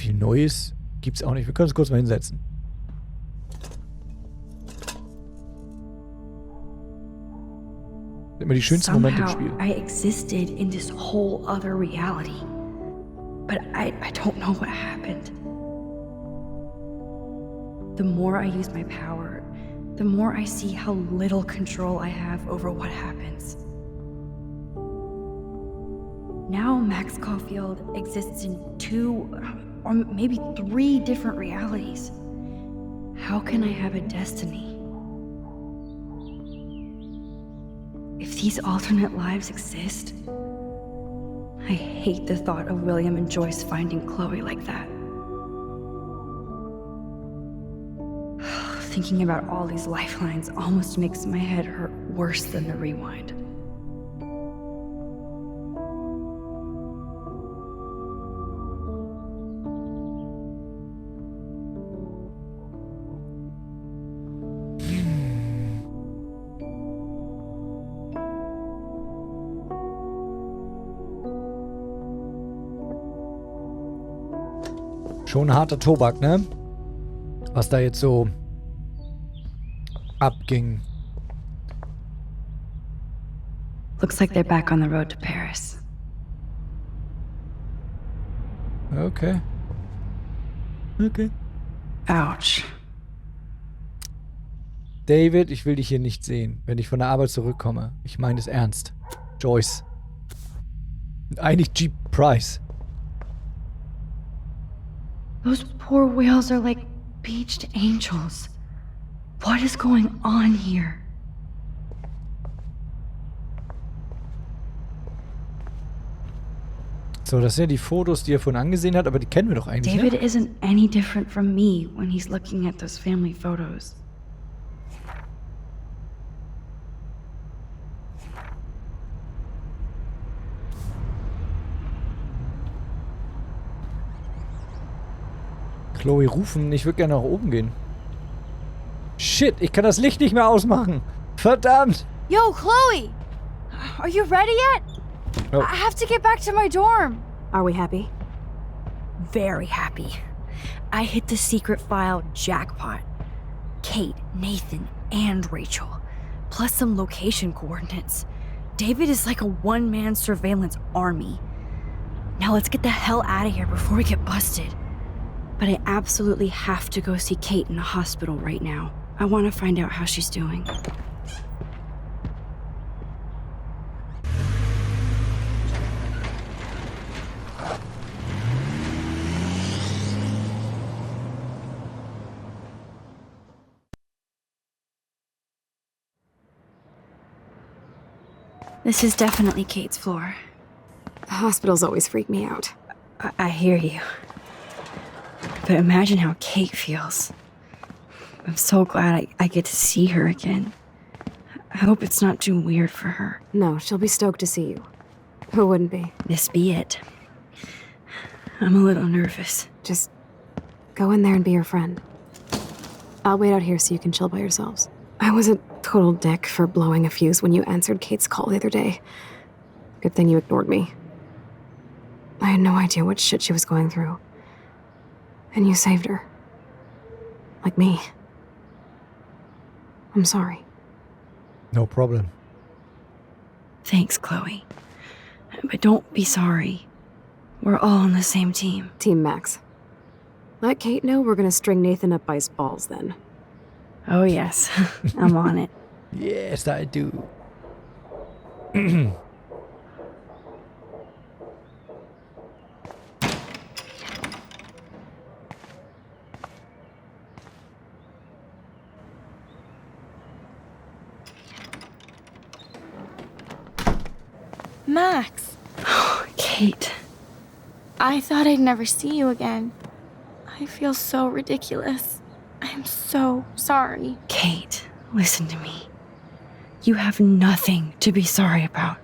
viel Neues gibt's auch nicht. Wir können uns kurz mal hinsetzen. Immer die schönsten Momente im Spiel. I existed in this whole other reality. But I don't know what happened. The more I use my power, the more I see how little control I have over what happens. Now Max Caulfield exists in 2 or maybe 3 different realities. How can I have a destiny? If these alternate lives exist, I hate the thought of William and Joyce finding Chloe like that. Thinking about all these lifelines almost makes my head hurt worse than the rewind. Schon harter Tobak, ne? Was da jetzt so abging. Looks like they're back on the road to Paris. Okay. Okay. Ouch. David, ich will dich hier nicht sehen, wenn ich von der Arbeit zurückkomme. Ich meine es ernst. Joyce. Und eigentlich G. Price. Those poor whales are like beached angels. What is going on here? So, das sind ja die Fotos, die er vorhin angesehen hat, aber die kennen wir doch eigentlich, David ne? isn't any different from me when he's looking at those family photos. Chloe rufen, ich würde gerne nach oben gehen. Shit, ich kann das Licht nicht mehr ausmachen. Verdammt! Yo, Chloe! Are you ready yet? Oh. I have to get back to my dorm. Are we happy? Very happy. I hit the secret file jackpot. Kate, Nathan, and Rachel. Plus some location coordinates. David is like a one-man surveillance army. Now let's get the hell out of here before we get busted. But I absolutely have to go see Kate in the hospital right now. I want to find out how she's doing. This is definitely Kate's floor. Hospitals always freak me out. I hear you. But imagine how Kate feels. I'm so glad I get to see her again. I hope it's not too weird for her. No, she'll be stoked to see you. Who wouldn't be? This be it. I'm a little nervous. Just go in there and be your friend. I'll wait out here so you can chill by yourselves. I was a total dick for blowing a fuse when you answered Kate's call the other day. Good thing you ignored me. I had no idea what shit she was going through. And you saved her. Like me. I'm sorry. No problem. Thanks, Chloe. But don't be sorry. We're all on the same team. Team Max. Let Kate know we're gonna string Nathan up by his balls then. Oh yes, I'm on it. Yes, I do. Max, Kate. I thought I'd never see you again. I feel so ridiculous. I'm so sorry. Kate, listen to me. You have nothing to be sorry about.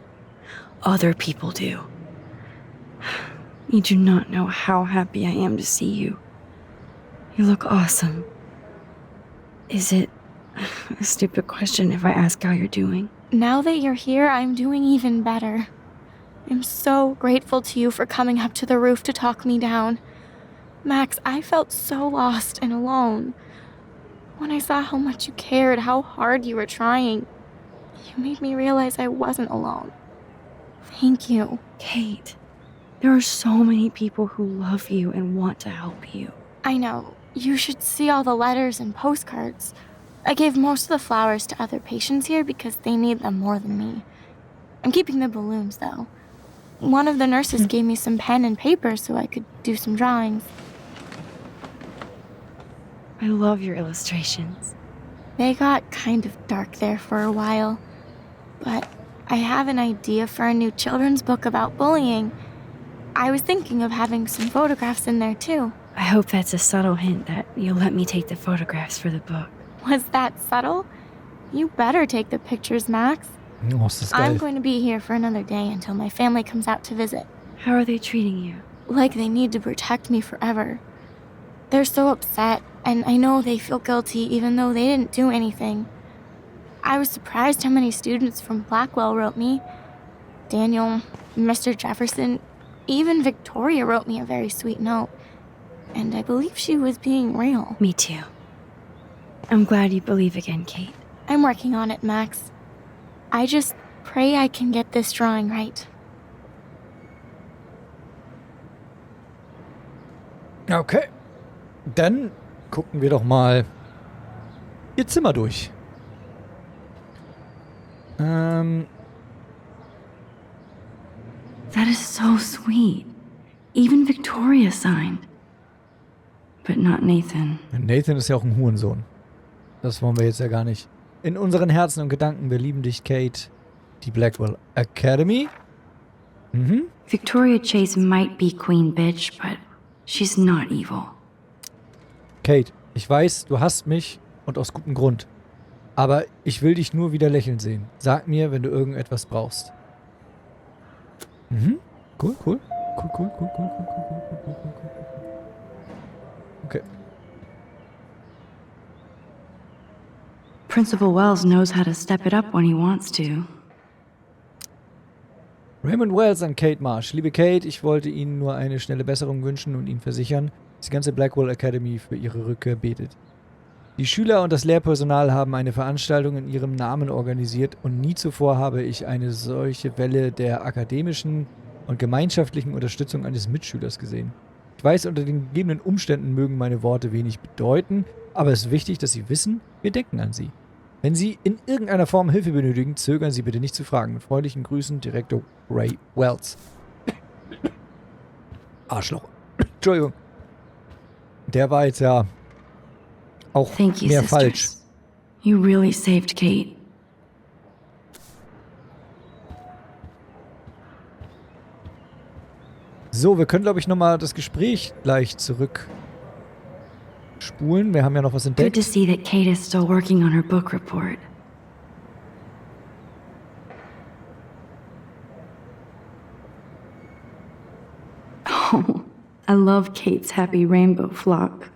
Other people do. You do not know how happy I am to see you. You look awesome. Is it a stupid question if I ask how you're doing? Now that you're here, I'm doing even better. I'm so grateful to you for coming up to the roof to talk me down. Max, I felt so lost and alone. When I saw how much you cared, how hard you were trying, you made me realize I wasn't alone. Thank you. Kate, there are so many people who love you and want to help you. I know. You should see all the letters and postcards. I gave most of the flowers to other patients here because they need them more than me. I'm keeping the balloons, though. One of the nurses gave me some pen and paper so I could do some drawings. I love your illustrations. They got kind of dark there for a while. But I have an idea for a new children's book about bullying. I was thinking of having some photographs in there, too. I hope that's a subtle hint that you'll let me take the photographs for the book. Was that subtle? You better take the pictures, Max. Oh, ist das geil. I'm going to be here for another day until my family comes out to visit. How are they treating you? Like they need to protect me forever. They're so upset, and I know they feel guilty even though they didn't do anything. I was surprised how many students from Blackwell wrote me. Daniel, Mr. Jefferson, even Victoria wrote me a very sweet note. And I believe she was being real. Me too. I'm glad you believe again, Kate. I'm working on it, Max. I just pray I can get this drawing right. Okay. Dann gucken wir doch mal ihr Zimmer durch. That is so sweet. Even Victoria signed. But not Nathan. Nathan ist ja auch ein Hurensohn. Das wollen wir jetzt ja gar nicht. In unseren Herzen und Gedanken, wir lieben dich, Kate. Die Blackwell Academy. Mhm. Victoria Chase might be Queen Bitch, but she's not evil. Kate, ich weiß, du hasst mich und aus gutem Grund. Aber ich will dich nur wieder lächeln sehen. Sag mir, wenn du irgendetwas brauchst. Mhm. Cool, cool. Cool. Okay. Principal Wells knows how to step it up when he wants to. Raymond Wells an Kate Marsh. Liebe Kate, ich wollte Ihnen nur eine schnelle Besserung wünschen und Ihnen versichern, dass die ganze Blackwell Academy für Ihre Rückkehr betet. Die Schüler und das Lehrpersonal haben eine Veranstaltung in Ihrem Namen organisiert und nie zuvor habe ich eine solche Welle der akademischen und gemeinschaftlichen Unterstützung eines Mitschülers gesehen. Ich weiß, unter den gegebenen Umständen mögen meine Worte wenig bedeuten, aber es ist wichtig, dass Sie wissen, wir denken an Sie. Wenn Sie in irgendeiner Form Hilfe benötigen, zögern Sie bitte nicht zu fragen. Mit freundlichen Grüßen, Direktor Ray Wells. Arschloch. Entschuldigung. Der war jetzt ja auch Thank you, mehr sisters. falsch. You really saved Kate. So, wir können, glaube ich, nochmal das Gespräch gleich zurückspulen. Wir haben ja noch was Good entdeckt. to see that Kate is still working on her book report. Oh, I love Kate's happy rainbow flock.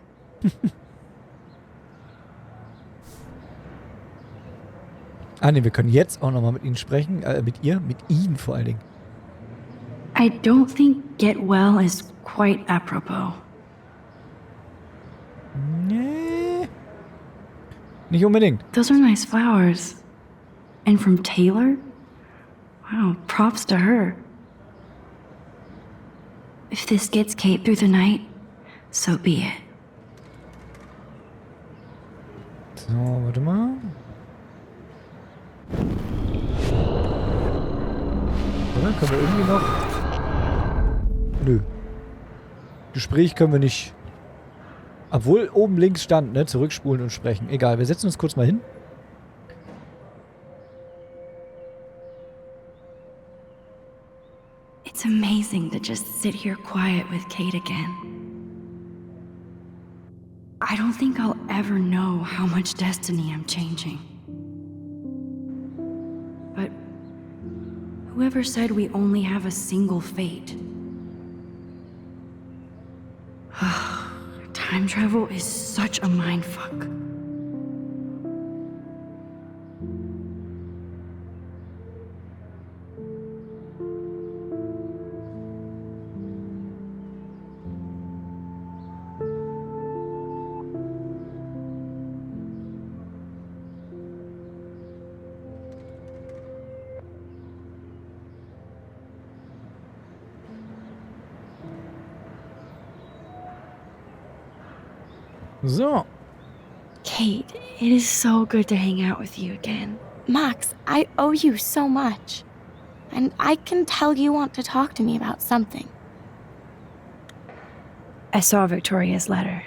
Ah, ne, wir können jetzt auch nochmal mit Ihnen sprechen. Mit Ihnen vor allen Dingen. I don't think get well is quite apropos. Nee. Nicht unbedingt. Those are nice flowers. And from Taylor? Wow, props to her. If this gets Kate through the night, so be it. So, warte mal. Oder? Können wir irgendwie noch... Nö. Gespräch können wir nicht... Obwohl oben links stand, ne? Zurückspulen und sprechen. Egal, wir setzen uns kurz mal hin. It's amazing to just sit here quiet with Kate again. I don't think I'll ever know how much destiny I'm changing. But whoever said we only have a single fate? Time travel is such a mindfuck. So. Kate, it is so good to hang out with you again. Max, I owe you so much. And I can tell you want to talk to me about something. I saw Victoria's letter.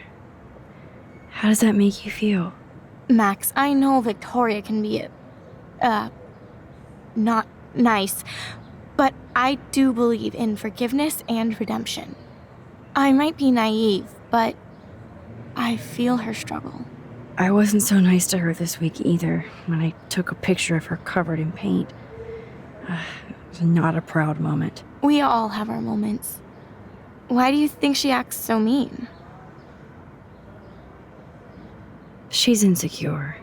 How does that make you feel? Max, I know Victoria can be, not nice, but I do believe in forgiveness and redemption. I might be naive, but I feel her struggle. I wasn't so nice to her this week either, when I took a picture of her covered in paint. It was not a proud moment. We all have our moments. Why do you think she acts so mean? She's insecure.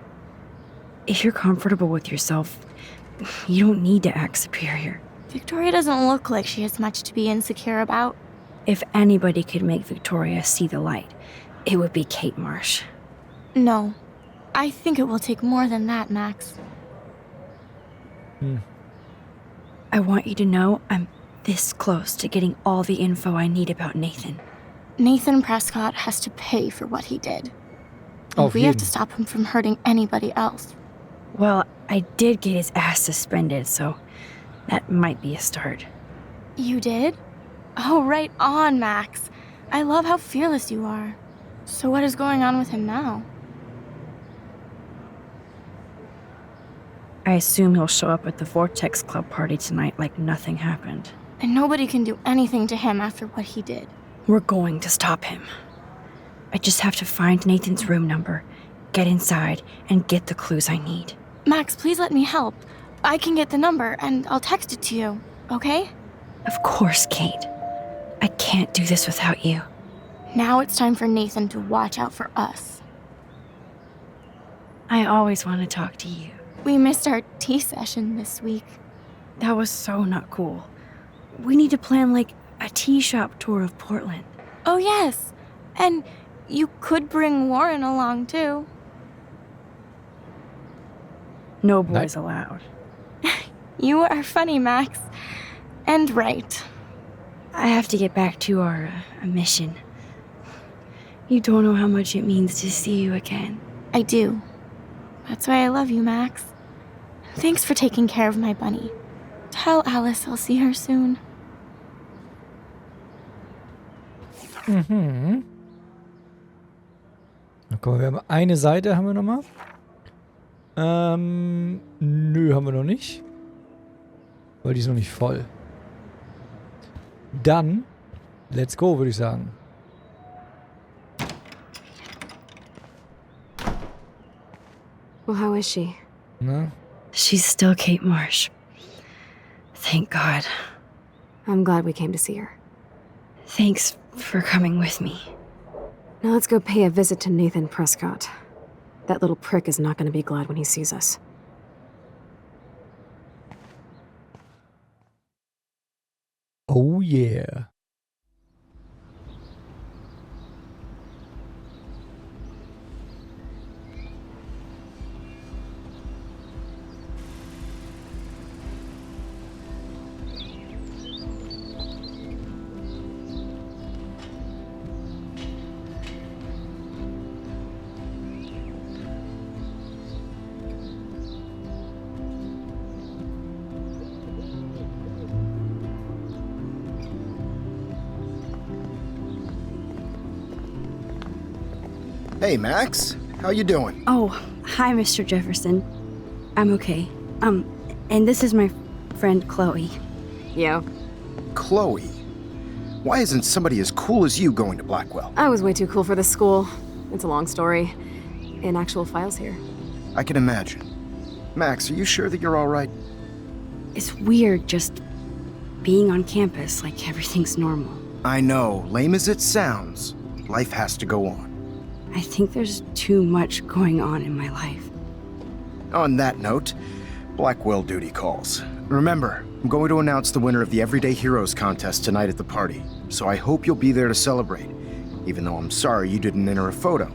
If you're comfortable with yourself, you don't need to act superior. Victoria doesn't look like she has much to be insecure about. If anybody could make Victoria see the light, it would be Kate Marsh. No. I think it will take more than that, Max. I want you to know I'm this close to getting all the info I need about Nathan. Nathan Prescott has to pay for what he did. Oh, And we have to stop him from hurting anybody else. Well, I did get his ass suspended, so that might be a start. You did? Oh, right on, Max. I love how fearless you are. So what is going on with him now? I assume he'll show up at the Vortex Club party tonight like nothing happened. And nobody can do anything to him after what he did. We're going to stop him. I just have to find Nathan's room number, get inside, and get the clues I need. Max, please let me help. I can get the number, and I'll text it to you, okay? Of course, Kate. I can't do this without you. Now it's time for Nathan to watch out for us. I always want to talk to you. We missed our tea session this week. That was so not cool. We need to plan, like, a tea shop tour of Portland. Oh, yes. And you could bring Warren along, too. No boys allowed. You are funny, Max. And right. I have to get back to our mission. You don't know how much it means to see you again. I do. That's why I love you, Max. Thanks for taking care of my bunny. Tell Alice I'll see her soon. Mhm. Na komm, wir haben eine Seite, haben wir nochmal? Nö, haben wir noch nicht. Weil die ist noch nicht voll. Dann, let's go, würde ich sagen. Well, how is she? Na? She's still Kate Marsh. Thank God. I'm glad we came to see her. Thanks for coming with me. Now let's go pay a visit to Nathan Prescott. That little prick is not going to be glad when he sees us. Oh yeah. Hey, Max. How you doing? Oh, hi, Mr. Jefferson. I'm okay. And this is my friend Chloe. Yo. Chloe. Why isn't somebody as cool as you going to Blackwell? I was way too cool for this school. It's a long story. In actual files here. I can imagine. Max, are you sure that you're all right? It's weird just being on campus like everything's normal. I know, lame as it sounds, life has to go on. I think there's too much going on in my life. On that note, Blackwell duty calls. Remember, I'm going to announce the winner of the Everyday Heroes contest tonight at the party, so I hope you'll be there to celebrate, even though I'm sorry you didn't enter a photo.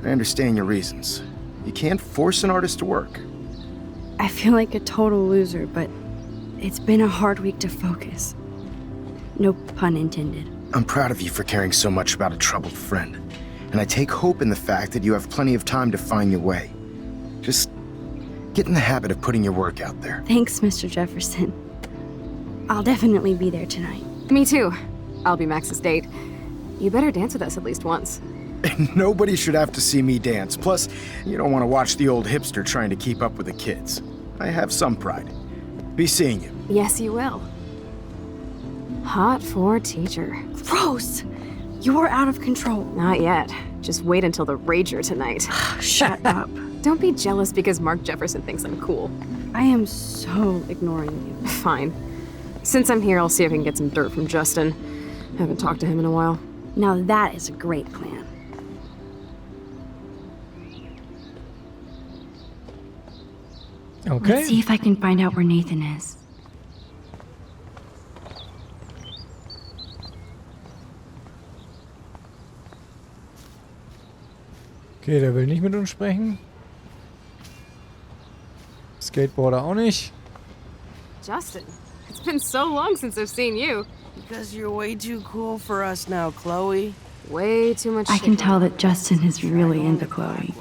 I understand your reasons. You can't force an artist to work. I feel like a total loser, but it's been a hard week to focus. No pun intended. I'm proud of you for caring so much about a troubled friend. and I take hope in the fact that you have plenty of time to find your way. Just get in the habit of putting your work out there. Thanks, Mr. Jefferson. I'll definitely be there tonight. Me too. I'll be Max's date. You better dance with us at least once. Nobody should have to see me dance. Plus, you don't want to watch the old hipster trying to keep up with the kids. I have some pride. Be seeing you. Yes, you will. Hot for teacher. Gross! You are out of control. Not yet. Just wait until the rager tonight. Shut up. Don't be jealous because Mark Jefferson thinks I'm cool. I am so ignoring you. Fine. Since I'm here, I'll see if I can get some dirt from Justin. Haven't talked to him in a while. Now that is a great plan. Okay. Let's see if I can find out where Nathan is. Okay, der will nicht mit uns sprechen. Skateboarder auch nicht. Justin, it's been so long since I've seen you. Because you're way too cool for us now, Chloe. Way too much I can shit. tell that Justin is really into Chloe.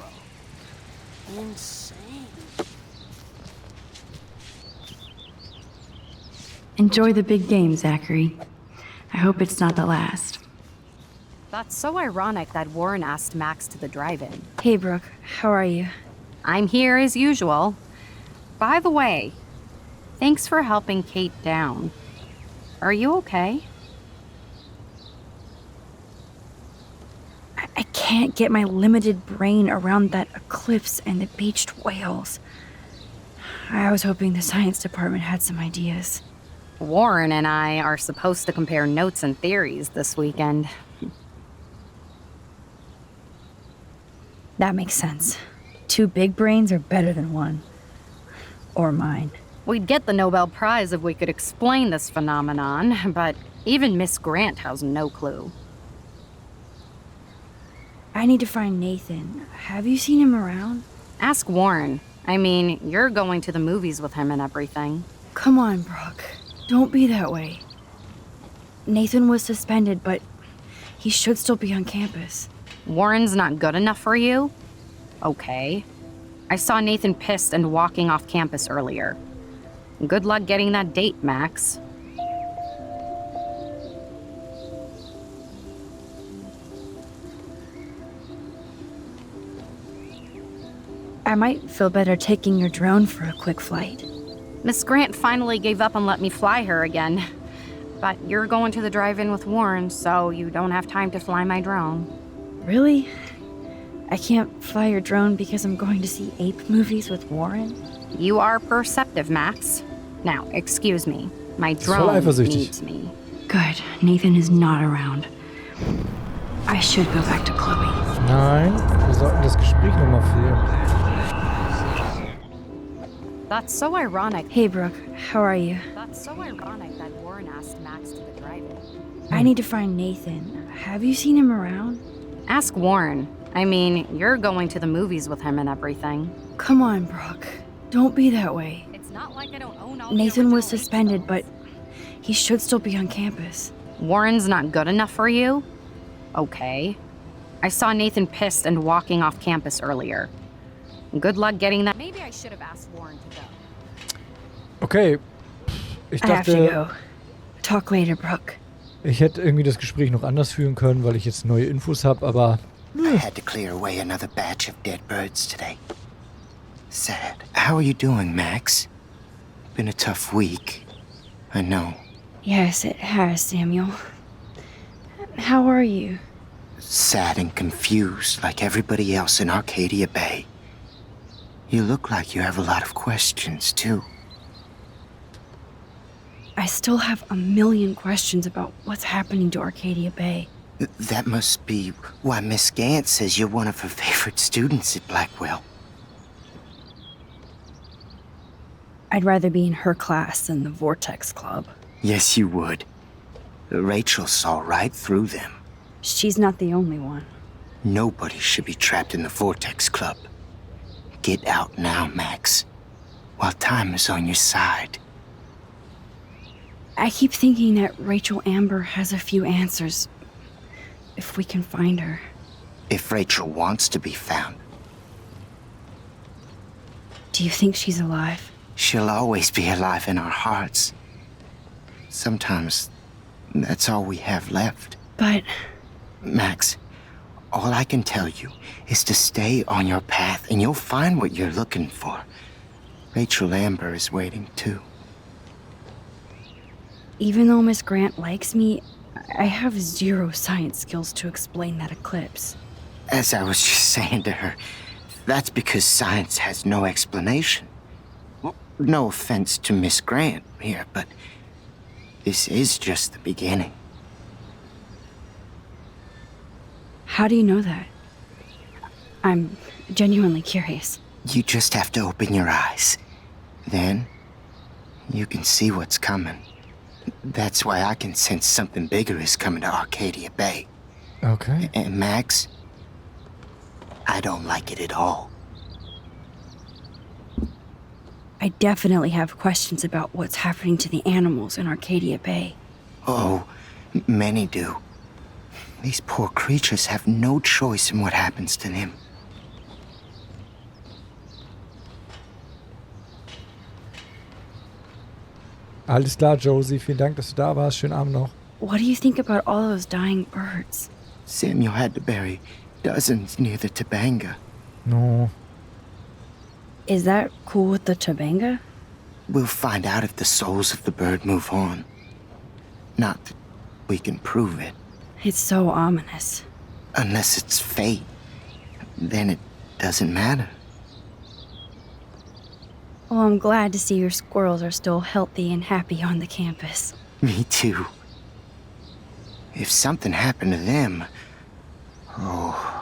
Insane. Enjoy the big game, Zachary. I hope it's not the last. That's so ironic that Warren asked Max to the drive-in. Hey, Brooke. How are you? I'm here as usual. By the way, thanks for helping Kate down. Are you okay? I can't get my limited brain around that eclipse and the beached whales. I was hoping the science department had some ideas. Warren and I are supposed to compare notes and theories this weekend. That makes sense. 2 big brains are better than 1. Or mine. We'd get the Nobel Prize if we could explain this phenomenon, but even Miss Grant has no clue. I need to find Nathan. Have you seen him around? Ask Warren. I mean, you're going to the movies with him and everything. Come on, Brooke. Don't be that way. Nathan was suspended, but he should still be on campus. Warren's not good enough for you? Okay. I saw Nathan pissed and walking off campus earlier. Good luck getting that date, Max. I might feel better taking your drone for a quick flight. Miss Grant finally gave up and let me fly her again. But you're going to the drive-in with Warren, so you don't have time to fly my drone. Really? I can't fly your drone because I'm going to see ape movies with Warren? You are perceptive, Max. Now, excuse me. My Ist voll drone eifersüchtig. needs me. Good. Nathan is not around. I should go back to Chloe. Nein, wir sollten das Gespräch nochmal führen. That's so ironic. Hey, Brooke. How are you? That's so ironic that Warren asked Max to the drive-in. I need to find Nathan. Have you seen him around? Ask Warren. I mean, you're going to the movies with him and everything. Come on, Brooke. Don't be that way. It's not like I don't own all Nathan was suspended, but he should still be on campus. Warren's not good enough for you? Okay. I saw Nathan pissed and walking off campus earlier. Good luck getting that. Maybe I should have asked Warren to go. Okay. Ich I have to dachte, go. Talk later, Brooke. ich hätte irgendwie das Gespräch noch anders führen können, weil ich jetzt neue Infos habe, aber I had to clear away another batch of dead birds today. Sad. How are you doing, Max? Been a tough week. I know. Yes, it has, Samuel. How are you? Sad and confused like everybody else in Arcadia Bay. You look like you have a lot of questions, too. I still have a million questions about what's happening to Arcadia Bay. That must be why Miss Gant says you're one of her favorite students at Blackwell. I'd rather be in her class than the Vortex Club. Yes, you would. Rachel saw right through them. She's not the only one. Nobody should be trapped in the Vortex Club. Get out now, Max, while time is on your side. I keep thinking that Rachel Amber has a few answers. If we can find her. if Rachel wants to be found. Do you think she's alive? She'll always be alive in our hearts. Sometimes that's all we have left. But Max, all I can tell you is to stay on your path and you'll find what you're looking for. Rachel Amber is waiting too. even though Miss Grant likes me, I have zero science skills to explain that eclipse. As I was just saying to her, that's because science has no explanation. Well, no offense to Miss Grant here, but this is just the beginning. How do you know that? I'm genuinely curious. You just have to open your eyes. Then, you can see what's coming. That's why I can sense something bigger is coming to Arcadia Bay. Okay. And Max, I don't like it at all. I definitely have questions about what's happening to the animals in Arcadia Bay. Oh, many do. These poor creatures have no choice in what happens to them. Alles klar, Josie. Vielen Dank, dass du da warst. Schönen Abend noch. What do you think about all those dying birds? Samuel had to bury dozens near the Tabanga. No. Is that cool with the Tabanga? We'll find out if the souls of the bird move on. Not that we can prove it. It's so ominous. Unless it's fate. Then it doesn't matter. Well, I'm glad to see your squirrels are still healthy and happy on the campus. Me too. If something happened to them... Oh...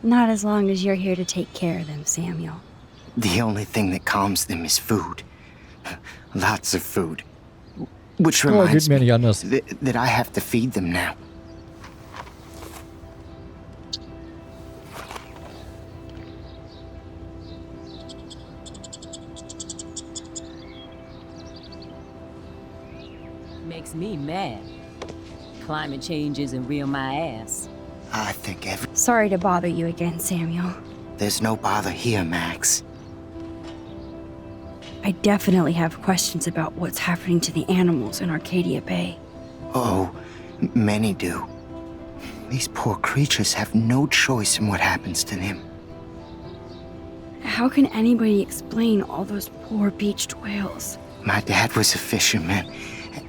Not as long as you're here to take care of them, Samuel. The only thing that calms them is food. Lots of food. Which reminds geht mir me nicht anders. that I have to feed them now. Makes me mad. Climate change isn't real my ass. I think Sorry to bother you again, Samuel. there's no bother here, Max. I definitely have questions about what's happening to the animals in Arcadia Bay. Oh, many do. These poor creatures have no choice in what happens to them. How can anybody explain all those poor beached whales? My dad was a fisherman,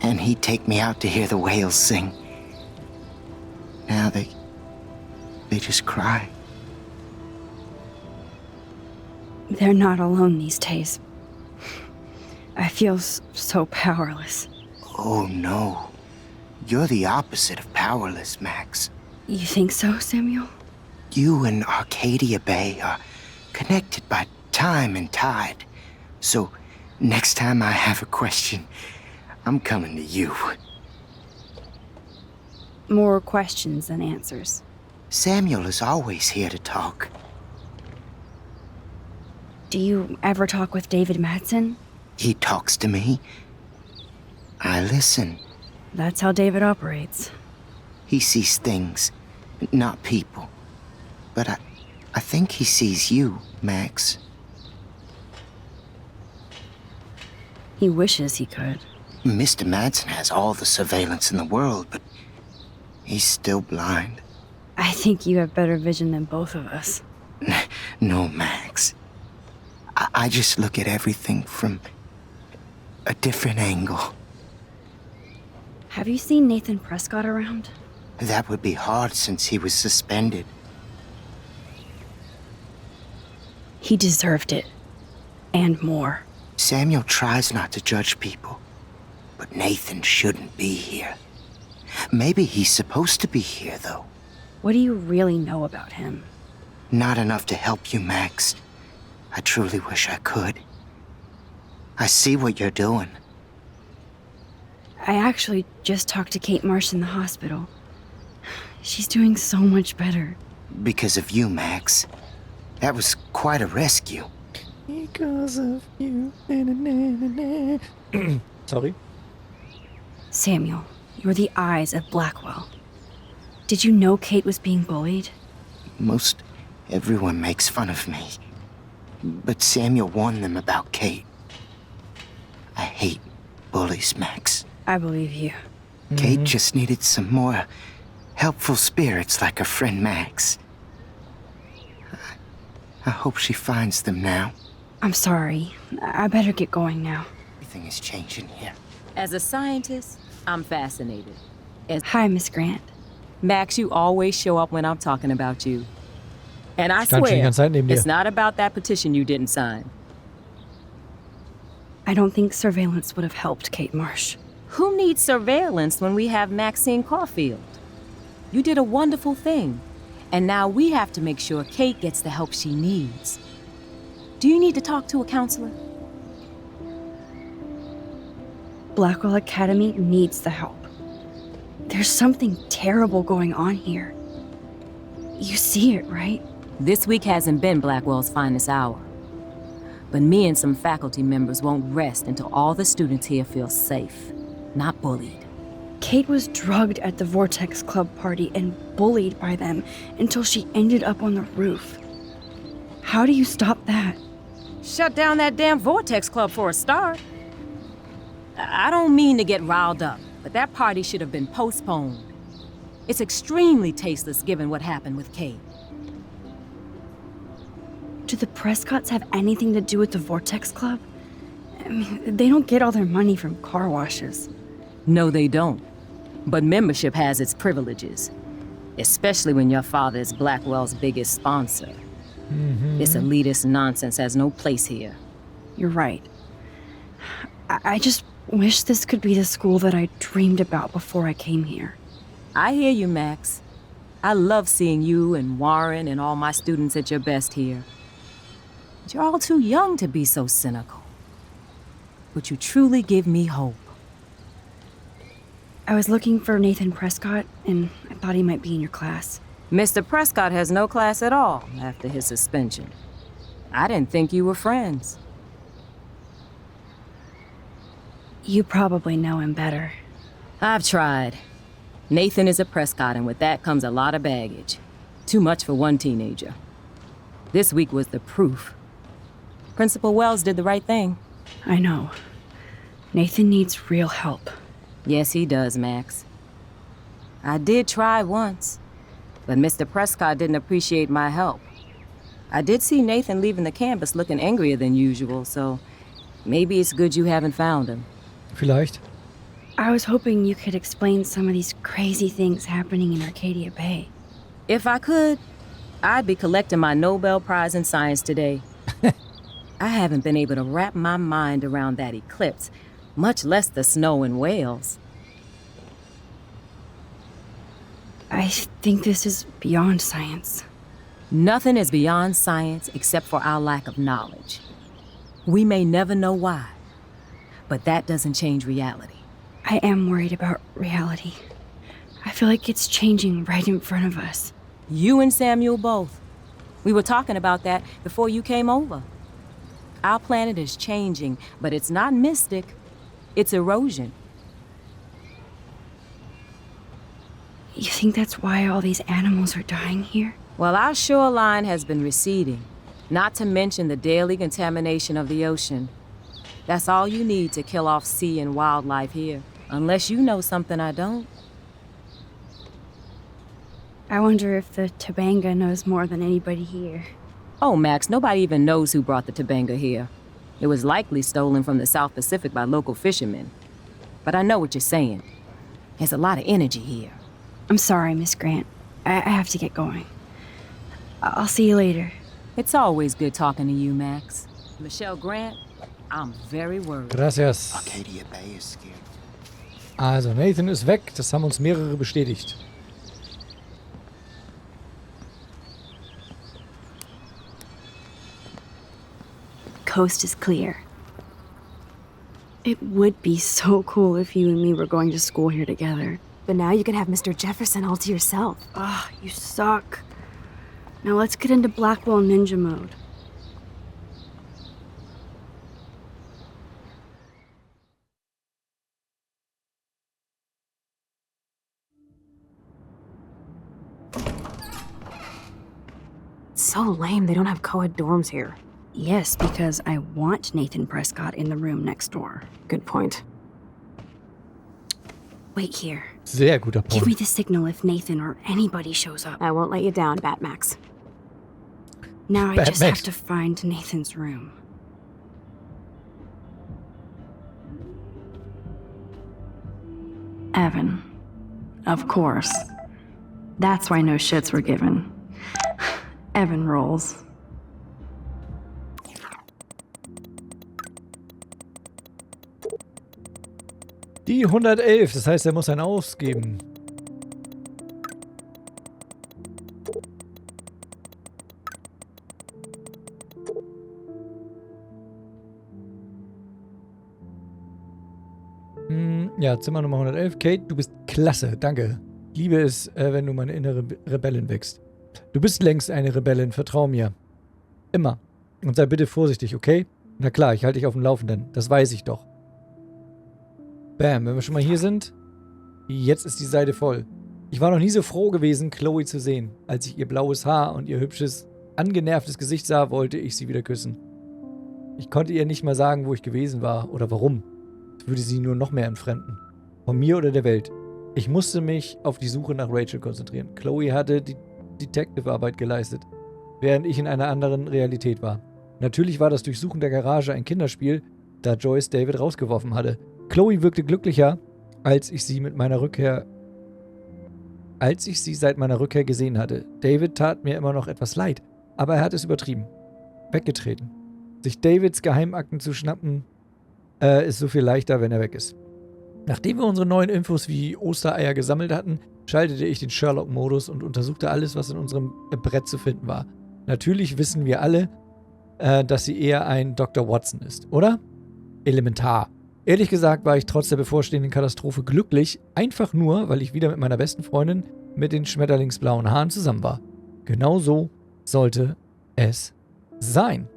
and he'd take me out to hear the whales sing. Now they just cry. They're not alone these days. I feel so powerless. Oh no. You're the opposite of powerless, Max. You think so, Samuel? You and Arcadia Bay are connected by time and tide. So, next time I have a question, I'm coming to you. More questions than answers. Samuel is always here to talk. Do you ever talk with David Madsen? He talks to me. I listen. That's how David operates. He sees things, not people. But I think he sees you, Max. He wishes he could. Mr. Madsen has all the surveillance in the world, but he's still blind. I think you have better vision than both of us. No, Max. I just look at everything from a different angle. Have you seen Nathan Prescott around? That would be hard since he was suspended. He deserved it. And more. Samuel tries not to judge people, but Nathan shouldn't be here. Maybe he's supposed to be here, though. What do you really know about him? Not enough to help you, Max. I truly wish I could. I see what you're doing. I actually just talked to Kate Marsh in the hospital. She's doing so much better. Because of you, Max. That was quite a rescue. Because of you. Sorry. Samuel, you're the eyes of Blackwell. Did you know Kate was being bullied? Most everyone makes fun of me. But Samuel warned them about Kate. I hate bullies, Max. I believe you. Kate just needed some more helpful spirits like her friend Max. I hope she finds them now. I'm sorry. I better get going now. Everything is changing here. As a scientist, I'm fascinated. Hi, Miss Grant. Max, you always show up when I'm talking about you. And I Stand schon die swear, ganze Zeit neben dir. it's not about that petition you didn't sign. I don't think surveillance would have helped, Kate Marsh. Who needs surveillance when we have Maxine Caulfield? You did a wonderful thing, and now we have to make sure Kate gets the help she needs. Do you need to talk to a counselor? Blackwell Academy needs the help. There's something terrible going on here. You see it, right? This week hasn't been Blackwell's finest hour. But me and some faculty members won't rest until all the students here feel safe, not bullied. Kate was drugged at the Vortex Club party and bullied by them until she ended up on the roof. How do you stop that? Shut down that damn Vortex Club for a start. I don't mean to get riled up, but that party should have been postponed. It's extremely tasteless given what happened with Kate. Do the Prescotts have anything to do with the Vortex Club? I mean, they don't get all their money from car washes. No, they don't. But membership has its privileges, especially when your father is Blackwell's biggest sponsor. This elitist nonsense has no place here. You're right. I just wish this could be the school that I dreamed about before I came here. I hear you, Max. I love seeing you and Warren and all my students at your best here. But you're all too young to be so cynical. But you truly give me hope. I was looking for Nathan Prescott, and I thought he might be in your class. Mr. Prescott has no class at all after his suspension. I didn't think you were friends. You probably know him better. I've tried. Nathan is a Prescott, and with that comes a lot of baggage. Too much for one teenager. This week was the proof. Principal Wells did the right thing. I know. Nathan needs real help. Yes, he does, Max. I did try once, but Mr. Prescott didn't appreciate my help. I did see Nathan leaving the campus looking angrier than usual, so maybe it's good you haven't found him. Vielleicht. I was hoping you could explain some of these crazy things happening in Arcadia Bay. If I could, I'd be collecting my Nobel Prize in Science today. I haven't been able to wrap my mind around that eclipse, much less the snow in Wales. I think this is beyond science. Nothing is beyond science except for our lack of knowledge. We may never know why, but that doesn't change reality. I am worried about reality. I feel like it's changing right in front of us. You and Samuel both. We were talking about that before you came over. Our planet is changing, but it's not mystic. It's erosion. You think that's why all these animals are dying here? Well, our shoreline has been receding, not to mention the daily contamination of the ocean. That's all you need to kill off sea and wildlife here, unless you know something I don't. I wonder if the Tobanga knows more than anybody here. Oh, Max, nobody even knows who brought the Tobanga here. It was likely stolen from the South Pacific by local fishermen. But I know what you're saying. There's a lot of energy here. I'm sorry, Miss Grant. I have to get going. I'll see you later. It's always good talking to you, Max. Michelle Grant, I'm very worried. Gracias. Arcadia Bay is scared. Also, Nathan ist weg. Das haben uns mehrere bestätigt. Coast is clear. It would be so cool if you and me were going to school here together. But now you can have Mr. Jefferson all to yourself. Ah, you suck. Now let's get into Blackwell Ninja mode. so lame they don't have co-ed dorms here. Yes, because I want Nathan Prescott in the room next door. Good point. Wait here. Sehr guter Give me Punkt. the signal if Nathan or anybody shows up. I won't let you down, Batmax. Now I Bad just Max. have to find Nathan's room. Evan. Of course. That's why no shits were given. Evan rolls. Die 111, das heißt, er muss einen ausgeben. Ja, Zimmer Nummer 111. Kate, du bist klasse, danke. Ich liebe es, wenn du meine innere Rebellin wächst. Du bist längst eine Rebellin, vertrau mir. Immer. Und sei bitte vorsichtig, okay? Na klar, ich halte dich auf dem Laufenden. Das weiß ich doch. Bam, wenn wir schon mal hier sind. Jetzt ist die Seite voll. Ich war noch nie so froh gewesen, Chloe zu sehen. Als ich ihr blaues Haar und ihr hübsches, angenervtes Gesicht sah, wollte ich sie wieder küssen. Ich konnte ihr nicht mal sagen, wo ich gewesen war oder warum. Das würde sie nur noch mehr entfremden. Von mir oder der Welt. Ich musste mich auf die Suche nach Rachel konzentrieren. Chloe hatte die Detective-Arbeit geleistet, während ich in einer anderen Realität war. Natürlich war das Durchsuchen der Garage ein Kinderspiel, da Joyce David rausgeworfen hatte. Chloe wirkte glücklicher, als ich sie seit meiner Rückkehr gesehen hatte. David tat mir immer noch etwas leid, aber er hat es übertrieben. Weggetreten. Sich Davids Geheimakten zu schnappen, ist so viel leichter, wenn er weg ist. Nachdem wir unsere neuen Infos wie Ostereier gesammelt hatten, schaltete ich den Sherlock-Modus und untersuchte alles, was in unserem Brett zu finden war. Natürlich wissen wir alle, dass sie eher ein Dr. Watson ist, oder? Elementar. Ehrlich gesagt war ich trotz der bevorstehenden Katastrophe glücklich, einfach nur, weil ich wieder mit meiner besten Freundin mit den schmetterlingsblauen Haaren zusammen war. Genau so sollte es sein.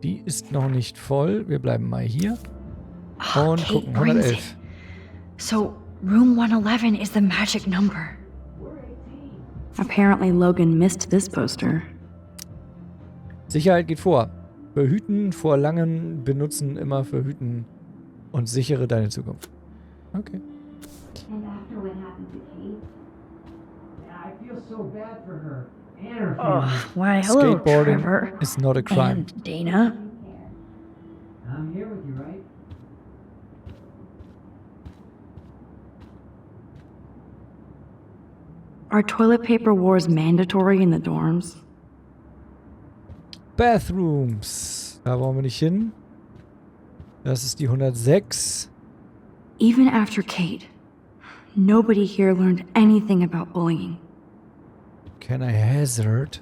Die ist noch nicht voll. Wir bleiben mal hier. Und Kate gucken. brings 111. it. So, room 111 is the magic number. Apparently Logan missed this poster. Sicherheit geht vor. Verhüten vor langem benutzen, immer verhüten und sichere deine Zukunft. Okay. And after what happened to Kate? Yeah, I feel so bad for her and her family. Oh, why hello, Skateboarding Trevor. is not a crime. And Dana. I'm here with you, right? Are toilet paper wars mandatory in the dorms? Bathrooms. Da wollen wir nicht hin. Das ist die 106. Even after Kate, nobody here learned anything about bullying. Can I hazard?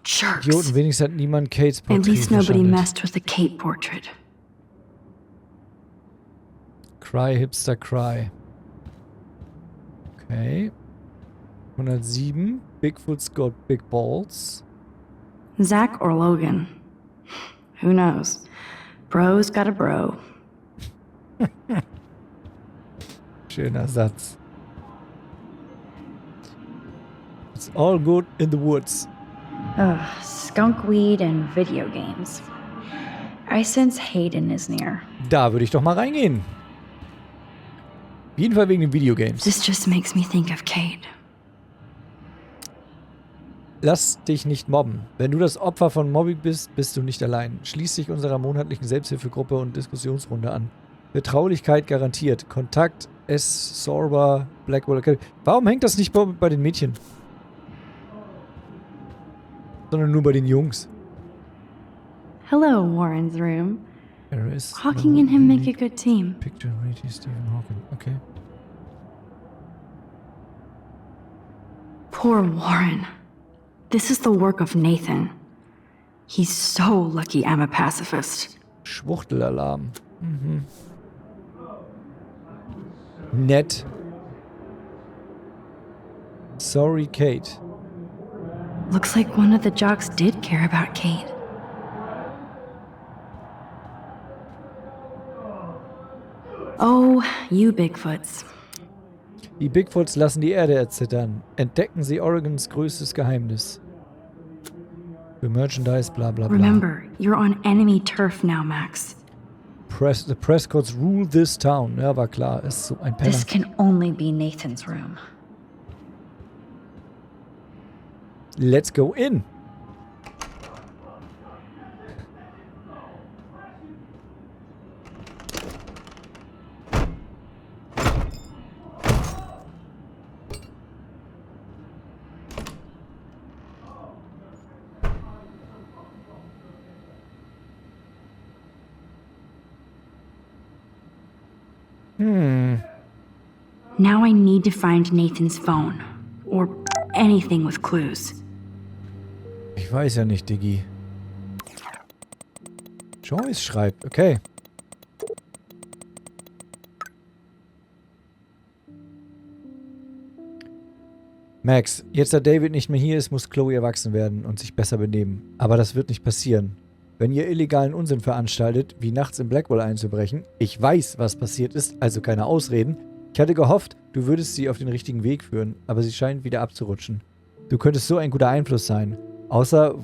Jerks. Idioten, wenigstens hat niemand Kates Porträt At least nobody verschandelt. messed with the Kate portrait. Cry, Hipster, Cry. Okay. 107. Bigfoot's got big balls. Zach or Logan? Who knows? Bro's got a bro. Schöner Satz. It's all good in the woods. Ugh, skunk weed and video games. I sense Hayden is near. Da würde ich doch mal reingehen. Auf jeden Fall wegen den Videogames. This just makes me think of Kate. Lass dich nicht mobben. Wenn du das Opfer von Mobbing bist, bist du nicht allein. Schließ dich unserer monatlichen Selbsthilfegruppe und Diskussionsrunde an. Vertraulichkeit garantiert. Kontakt S. Sorba, Blackwell Academy. Warum hängt das nicht bei den Mädchen? Sondern nur bei den Jungs. Hello, Warren's room. There is Hawking and him make a good team. Picture Rachel Stephen Hawking. Okay. Poor Warren. This is the work of Nathan. He's so lucky I'm a pacifist. Schwuchtelalarm. Mhm. Nett. Sorry, Kate. Looks like one of the jocks did care about Kate. Oh, you Bigfoots. Die Bigfoots lassen die Erde erzittern. Entdecken sie Oregons größtes Geheimnis. Für Merchandise, bla bla bla. Remember, you're on enemy turf now, Max. The Prescotts rule this town. Ja, war klar. Ist so ein Penner. This can only be Nathan's room. Let's go in. Now I need to find Nathan's phone. Or anything with clues. Ich weiß ja nicht, Diggi. Joyce schreibt, okay. Max, jetzt da David nicht mehr hier ist, muss Chloe erwachsen werden und sich besser benehmen. Aber das wird nicht passieren. Wenn ihr illegalen Unsinn veranstaltet, wie nachts in Blackwell einzubrechen, ich weiß, was passiert ist, also keine Ausreden. Ich hatte gehofft, du würdest sie auf den richtigen Weg führen, aber sie scheint wieder abzurutschen. Du könntest so ein guter Einfluss sein. Außer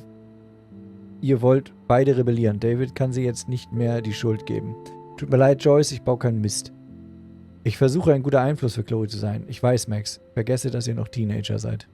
ihr wollt beide rebellieren. David kann sie jetzt nicht mehr die Schuld geben. Tut mir leid, Joyce, ich baue keinen Mist. Ich versuche ein guter Einfluss für Chloe zu sein. Ich weiß, Max. Vergesse, dass ihr noch Teenager seid.